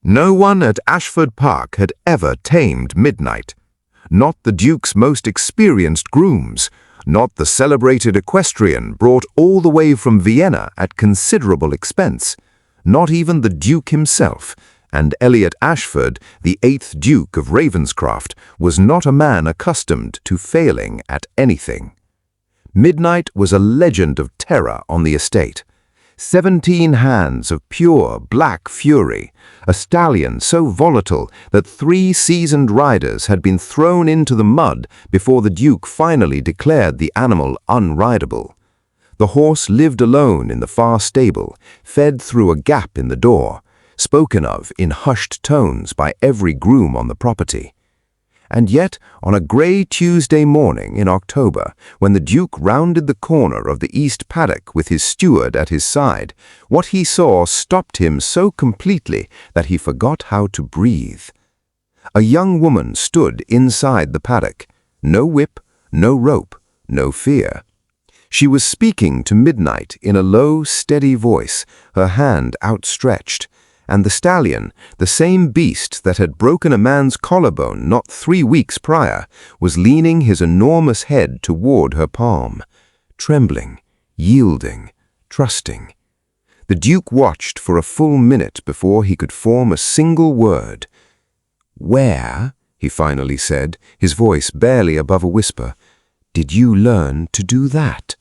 No one at Ashford Park had ever tamed midnight. Not the Duke's most experienced grooms, not the celebrated equestrian brought all the way from Vienna at considerable expense, not even the Duke himself, and Elliot Ashford, the 8th Duke of Ravenscroft, was not a man accustomed to failing at anything. Midnight was a legend of terror on the estate. 17 hands of pure black fury, a stallion so volatile that 3 seasoned riders had been thrown into the mud before the Duke finally declared the animal unrideable. The horse lived alone in the far stable, fed through a gap in the door, spoken of in hushed tones by every groom on the property. And yet, on a grey Tuesday morning in October, when the Duke rounded the corner of the east paddock with his steward at his side, what he saw stopped him so completely that he forgot how to breathe. A young woman stood inside the paddock. No whip, no rope, no fear. She was speaking to Midnight in a low, steady voice, her hand outstretched. And the stallion, the same beast that had broken a man's collarbone not 3 weeks prior, was leaning his enormous head toward her palm, trembling, yielding, trusting. The Duke watched for a full minute before he could form a single word. "Where," he finally said, his voice barely above a whisper, "did you learn to do that?"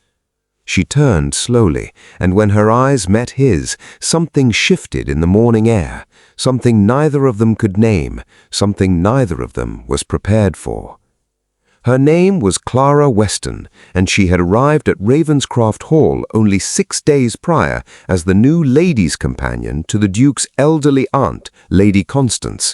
She turned slowly, and when her eyes met his, something shifted in the morning air, something neither of them could name, something neither of them was prepared for. Her name was Clara Weston, and she had arrived at Ravenscroft Hall only 6 days prior as the new lady's companion to the Duke's elderly aunt, Lady Constance.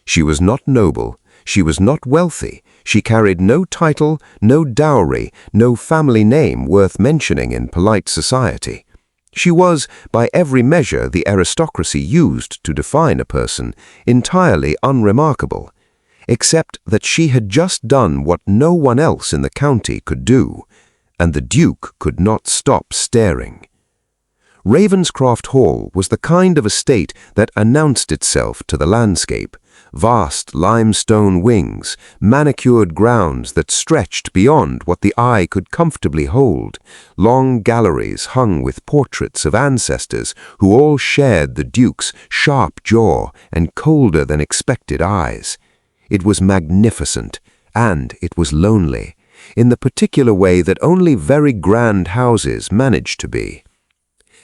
She was not noble, she was not wealthy, she carried no title, no dowry, no family name worth mentioning in polite society. She was, by every measure the aristocracy used to define a person, entirely unremarkable, except that she had just done what no one else in the county could do, and the Duke could not stop staring. Ravenscroft Hall was the kind of estate that announced itself to the landscape. Vast limestone wings, manicured grounds that stretched beyond what the eye could comfortably hold, long galleries hung with portraits of ancestors who all shared the Duke's sharp jaw and colder than expected eyes. It was magnificent, and it was lonely, in the particular way that only very grand houses manage to be.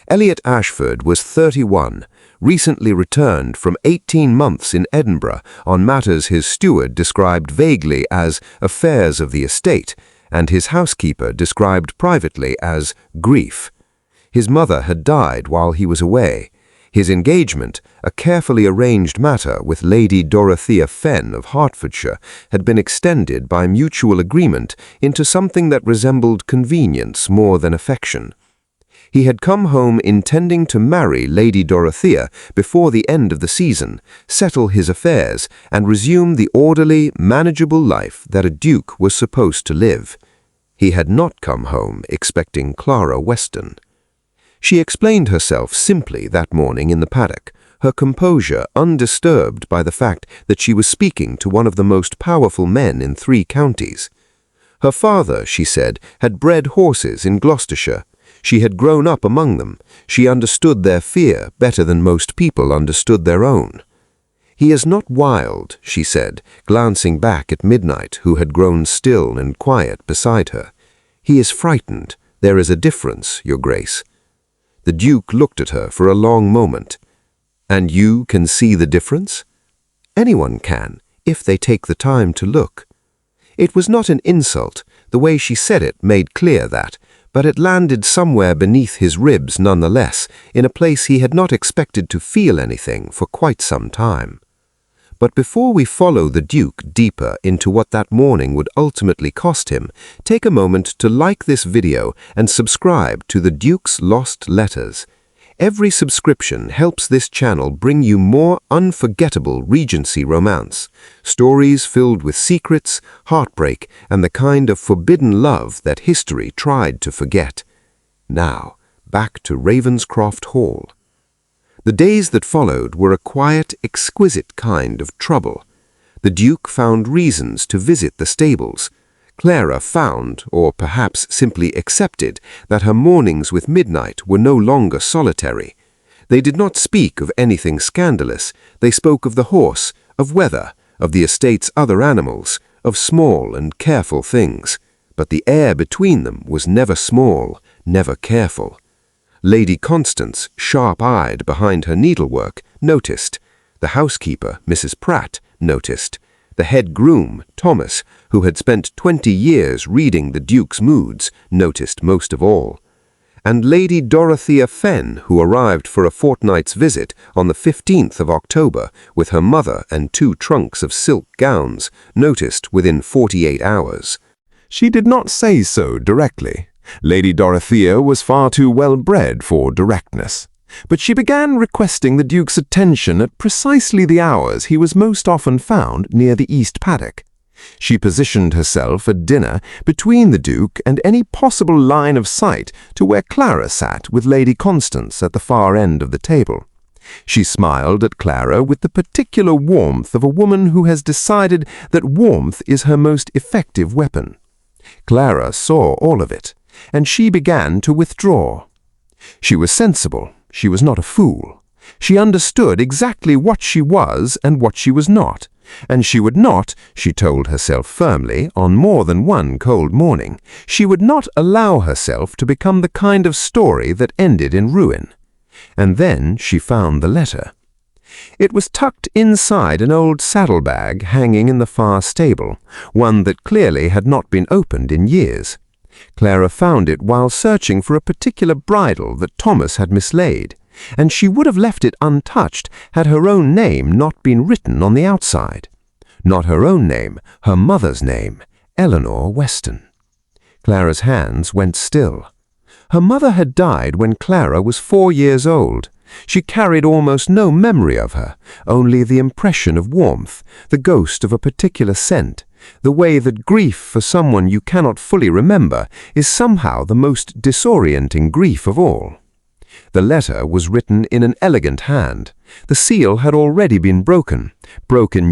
Elliot Ashford was 31, recently returned from 18 months in Edinburgh on matters his steward described vaguely as affairs of the estate, and his housekeeper described privately as grief. His mother had died while he was away. His engagement, a carefully arranged matter with Lady Dorothea Fenn of Hertfordshire, had been extended by mutual agreement into something that resembled convenience more than affection. He had come home intending to marry Lady Dorothea before the end of the season, settle his affairs, and resume the orderly, manageable life that a duke was supposed to live. He had not come home expecting Clara Weston. She explained herself simply that morning in the paddock, her composure undisturbed by the fact that she was speaking to one of the most powerful men in 3 counties. Her father, she said, had bred horses in Gloucestershire. She had grown up among them. She understood their fear better than most people understood their own. "He is not wild," she said, glancing back at Midnight, who had grown still and quiet beside her. "He is frightened. There is a difference, Your Grace." The Duke looked at her for a long moment. "And you can see the difference?" "Anyone can, if they take the time to look." It was not an insult. The way she said it made clear that, but it landed somewhere beneath his ribs nonetheless, in a place he had not expected to feel anything for quite some time. But before we follow the Duke deeper into what that morning would ultimately cost him, take a moment to like this video and subscribe to the Duke's Lost Letters. Every subscription helps this channel bring you more unforgettable Regency romance, stories filled with secrets, heartbreak, and the kind of forbidden love that history tried to forget. Now, back to Ravenscroft Hall. The days that followed were a quiet, exquisite kind of trouble. The Duke found reasons to visit the stables. Clara found, or perhaps simply accepted, that her mornings with Midnight were no longer solitary. They did not speak of anything scandalous. They spoke of the horse, of weather, of the estate's other animals, of small and careful things. But the air between them was never small, never careful. Lady Constance, sharp-eyed behind her needlework, noticed. The housekeeper, Mrs. Pratt, noticed. The head groom, Thomas, who had spent 20 years reading the Duke's moods, noticed most of all. And Lady Dorothea Fenn, who arrived for a fortnight's visit on the 15th of October with her mother and 2 trunks of silk gowns, noticed within 48 hours. She did not say so directly. Lady Dorothea was far too well-bred for directness. But she began requesting the Duke's attention at precisely the hours he was most often found near the east paddock. She positioned herself at dinner between the Duke and any possible line of sight to where Clara sat with Lady Constance at the far end of the table. She smiled at Clara with the particular warmth of a woman who has decided that warmth is her most effective weapon. Clara saw all of it, and she began to withdraw. She was sensible. She was not a fool. She understood exactly what she was and what she was not, and she would not, she told herself firmly on more than one cold morning, she would not allow herself to become the kind of story that ended in ruin. And then she found the letter. It was tucked inside an old saddlebag hanging in the far stable, one that clearly had not been opened in years. Clara found it while searching for a particular bridle that Thomas had mislaid, and she would have left it untouched had her own name not been written on the outside. Not her own name, her mother's name, Eleanor Weston. Clara's hands went still. Her mother had died when Clara was 4 years old. She carried almost no memory of her, only the impression of warmth, the ghost of a particular scent, the way that grief for someone you cannot fully remember is somehow the most disorienting grief of all. The letter was written in an elegant hand. The seal had already been broken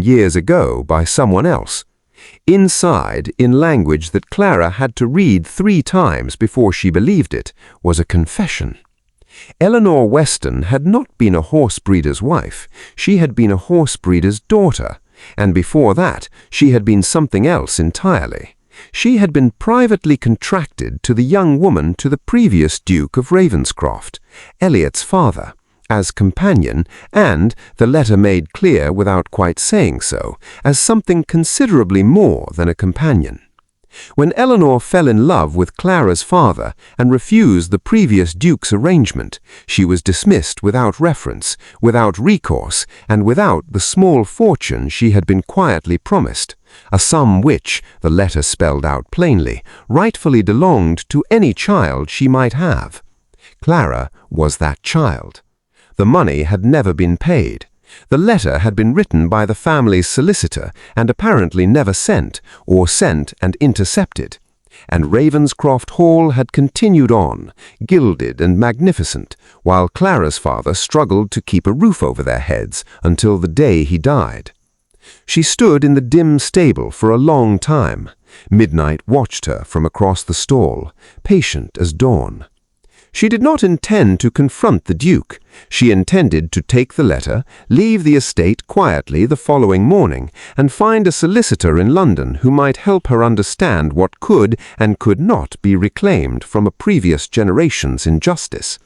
years ago by someone else. Inside, in language that Clara had to read 3 times before she believed it, was a confession. Eleanor Weston had not been a horse breeder's wife. She had been a horse breeder's daughter, and before that she had been something else entirely. She had been privately contracted to the young woman to the previous Duke of Ravenscroft, Eliot's father, as companion, and, the letter made clear without quite saying so, as something considerably more than a companion. When Eleanor fell in love with Clara's father and refused the previous Duke's arrangement, she was dismissed without reference, without recourse, and without the small fortune she had been quietly promised, a sum which, the letter spelled out plainly, rightfully belonged to any child she might have. Clara was that child. The money had never been paid. The letter had been written by the family's solicitor and apparently never sent, or sent and intercepted. And Ravenscroft Hall had continued on, gilded and magnificent, while Clara's father struggled to keep a roof over their heads until the day he died. She stood in the dim stable for a long time. Midnight watched her from across the stall, patient as dawn. She did not intend to confront the Duke. She intended to take the letter, leave the estate quietly the following morning, and find a solicitor in London who might help her understand what could and could not be reclaimed from a previous generation's injustice.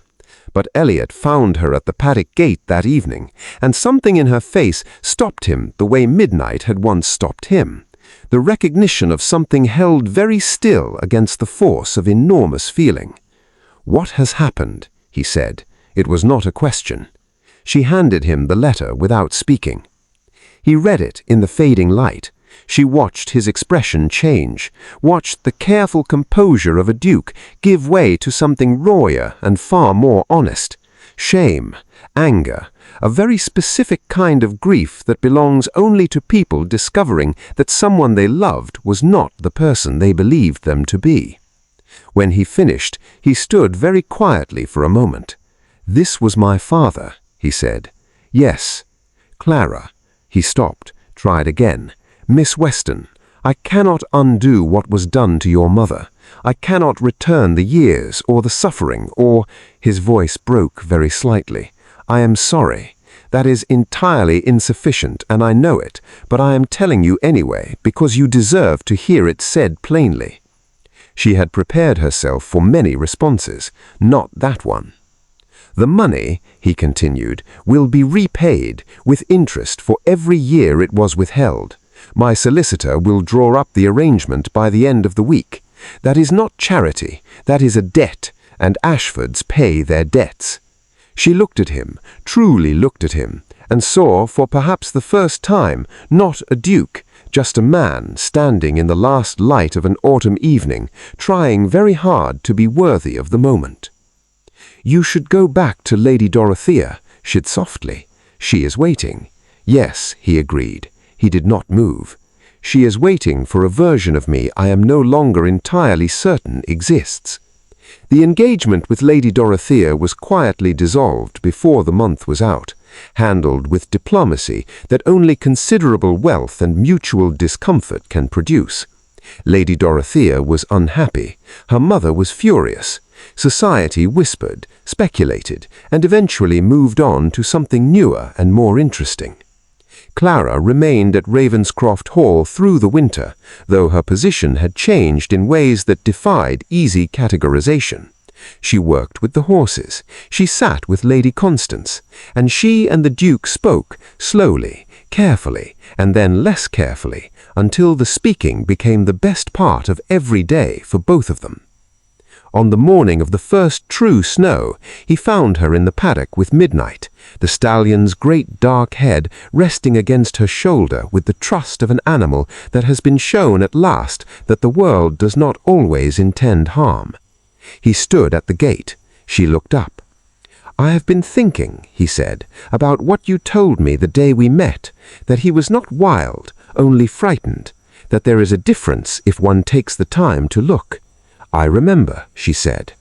But Eliot found her at the paddock gate that evening, and something in her face stopped him the way Midnight had once stopped him. The recognition of something held very still against the force of enormous feeling. "What has happened?" he said. It was not a question. She handed him the letter without speaking. He read it in the fading light. She watched his expression change, watched the careful composure of a duke give way to something rawer and far more honest. Shame, anger, a very specific kind of grief that belongs only to people discovering that someone they loved was not the person they believed them to be. When he finished, he stood very quietly for a moment. "This was my father," he said. Yes. Clara. He stopped, tried again. Miss Weston, I cannot undo what was done to your mother. I cannot return the years or the suffering or— His voice broke very slightly. I am sorry. That is entirely insufficient, and I know it, but I am telling you anyway, because you deserve to hear it said plainly. She had prepared herself for many responses, not that one. The money, he continued, will be repaid with interest for every year it was withheld. My solicitor will draw up the arrangement by the end of the week. That is not charity, that is a debt, and Ashfords pay their debts. She looked at him, truly looked at him, and saw for perhaps the first time not a duke, just a man standing in the last light of an autumn evening, trying very hard to be worthy of the moment. You should go back to Lady Dorothea, she said softly. She is waiting. Yes, he agreed. He did not move. She is waiting for a version of me I am no longer entirely certain exists. The engagement with Lady Dorothea was quietly dissolved before the month was out, handled with diplomacy that only considerable wealth and mutual discomfort can produce. Lady Dorothea was unhappy. Her mother was furious. Society whispered, speculated, and eventually moved on to something newer and more interesting. Clara remained at Ravenscroft Hall through the winter, though her position had changed in ways that defied easy categorization. She worked with the horses, she sat with Lady Constance, and she and the Duke spoke, slowly, carefully, and then less carefully, until the speaking became the best part of every day for both of them. On the morning of the first true snow, he found her in the paddock with Midnight, the stallion's great dark head resting against her shoulder with the trust of an animal that has been shown at last that the world does not always intend harm. He stood at the gate. She looked up. I have been thinking, he said, about what you told me the day we met, that he was not wild, only frightened, that there is a difference if one takes the time to look. I remember, she said.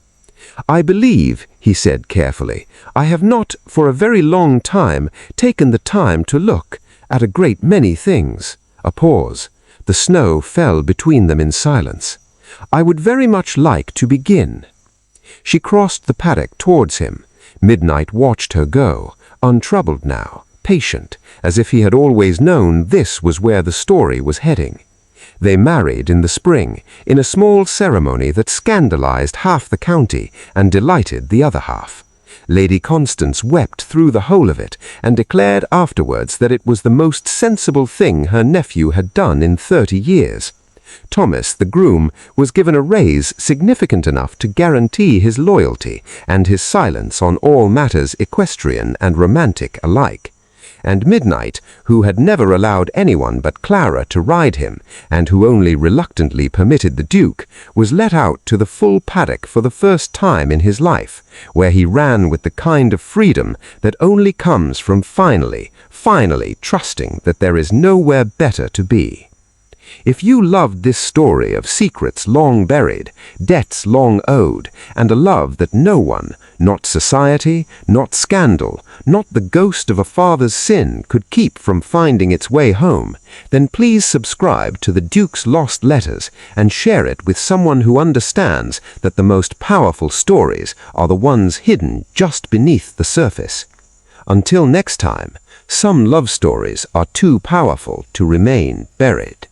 I believe, he said carefully, I have not, for a very long time, taken the time to look at a great many things. A pause. The snow fell between them in silence. I would very much like to begin. She crossed the paddock towards him. Midnight watched her go, untroubled now, patient, as if he had always known this was where the story was heading. They married in the spring, in a small ceremony that scandalized half the county and delighted the other half. Lady Constance wept through the whole of it and declared afterwards that it was the most sensible thing her nephew had done in 30 years. Thomas, the groom, was given a raise significant enough to guarantee his loyalty and his silence on all matters equestrian and romantic alike. And Midnight, who had never allowed anyone but Clara to ride him, and who only reluctantly permitted the Duke, was let out to the full paddock for the first time in his life, where he ran with the kind of freedom that only comes from finally trusting that there is nowhere better to be. If you loved this story of secrets long buried, debts long owed, and a love that no one, not society, not scandal, not the ghost of a father's sin could keep from finding its way home, then please subscribe to the Duke's Lost Letters and share it with someone who understands that the most powerful stories are the ones hidden just beneath the surface. Until next time, some love stories are too powerful to remain buried.